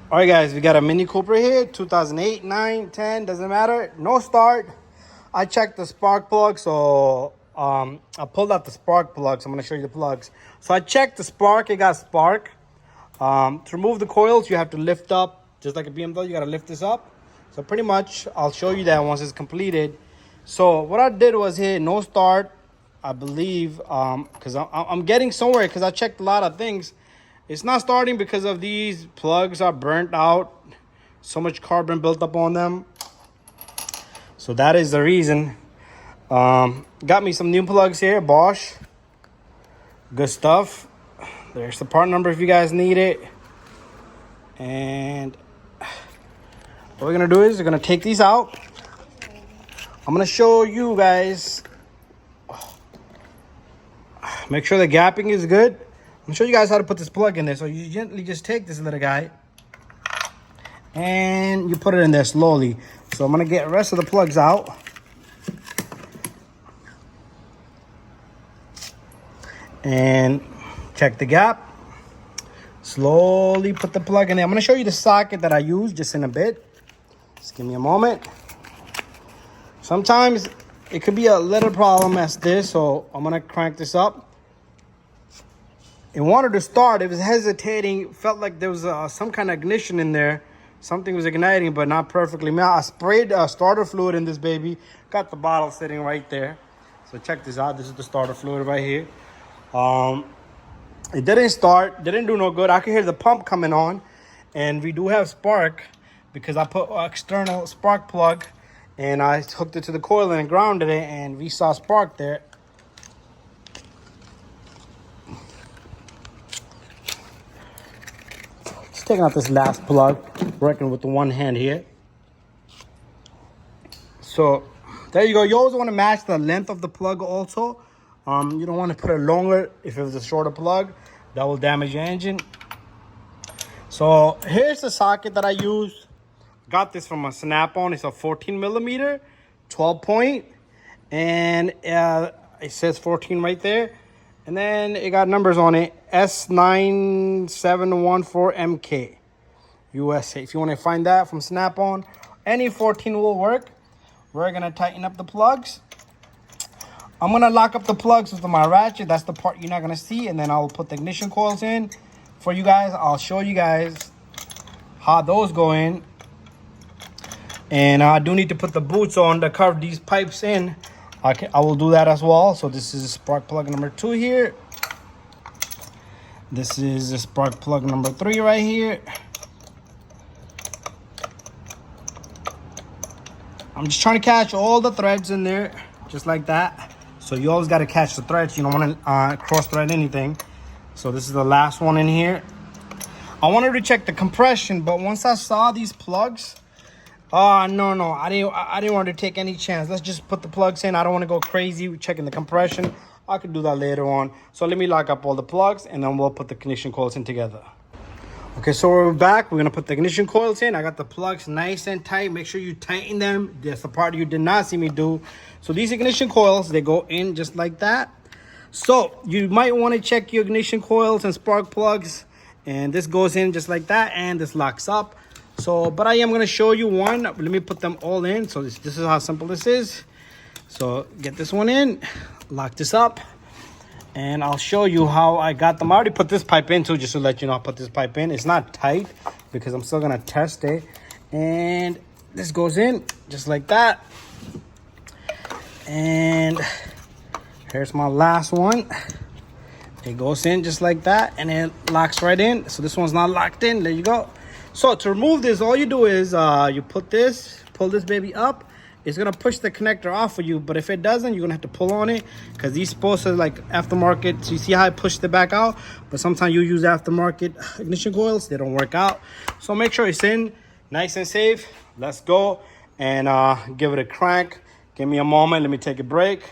All right, guys, we got a Mini Cooper here, 2008, 9, 10, doesn't matter. No start. I checked the spark plug, so I pulled out the spark plugs. I'm going to show you the plugs. So I checked the spark. It got spark. To remove the coils, you have to lift up, just like a BMW. You got to lift this up. So pretty much, I'll show you that once it's completed. So what I did was here, no start, I believe, because I'm getting somewhere because I checked a lot of things. It's not starting because of these plugs are burnt out. So much carbon built up on them. So that is the reason. Got me some new plugs here, Bosch. Good stuff. There's the part number if you guys need it. And what we're gonna do is we're gonna take these out. I'm gonna show you guys. Make sure the gapping is good. I'm gonna show you guys how to put this plug in there. So you gently just take this little guy and you put it in there slowly. So I'm gonna get the rest of the plugs out. And check the gap. Slowly put the plug in there. I'm gonna show you the socket that I use just in a bit. Just give me a moment. Sometimes it could be a little problem as this, so I'm gonna crank this up. It wanted to start. It was hesitating. Felt like there was some kind of ignition in there. Something was igniting, but not perfectly. Man, I sprayed starter fluid in this baby. Got the bottle sitting right there. So check this out. This is the starter fluid right here. It didn't start. Didn't do no good. I could hear the pump coming on. And we do have spark because I put an external spark plug. And I hooked it to the coil and grounded it. And we saw spark there. Taking out this last plug, working with the one hand here. So there you go. You always want to match the length of the plug also. You don't want to put it longer. If it was a shorter plug, that will damage your engine. So here's the socket that I use. Got this from a Snap-on. It's a 14 millimeter, 12 point, and it says 14 right there. And then it got numbers on it, S9714MK, USA. If you want to find that from Snap-on, any 14 will work. We're going to tighten up the plugs. I'm going to lock up the plugs with my ratchet. That's the part you're not going to see. And then I'll put the ignition coils in for you guys. I'll show you guys how those go in. And I do need to put the boots on to cover these pipes in. I will do that as well. So this is spark plug number 2 here. This is the spark plug number 3 right here. I'm just trying to catch all the threads in there, just like that. So you always got to catch the threads. You don't want to cross thread anything. So this is the last one in here. I wanted to check the compression, but once I saw these plugs, no, I didn't want to take any chance. Let's just put the plugs in. I don't want to go crazy with checking the compression. I could do that later on. So let me lock up all the plugs and then we'll put the ignition coils in together. Okay, so we're back. We're gonna put the ignition coils in. I got the plugs nice and tight. Make sure you tighten them. That's the part you did not see me do. So these ignition coils, they go in just like that. So you might want to check your ignition coils and spark plugs. And this goes in just like that, and this locks up. So, but I am going to show you one. Let me put them all in. So this is how simple this is. So get this one in, lock this up, and I'll show you how I got them. I already put this pipe in too, just to let you know I put this pipe in. It's not tight because I'm still going to test it. And this goes in just like that. And here's my last one. It goes in just like that, and it locks right in. So this one's not locked in. There you go. So to remove this, all you do is you put this, pull this baby up. It's gonna push the connector off for you, but if it doesn't, you're gonna have to pull on it because these supposed to like aftermarket. So you see how I pushed it back out, but sometimes you use aftermarket ignition coils, they don't work out. So make sure it's in, nice and safe. Let's go and give it a crank. Give me a moment. Let me take a break.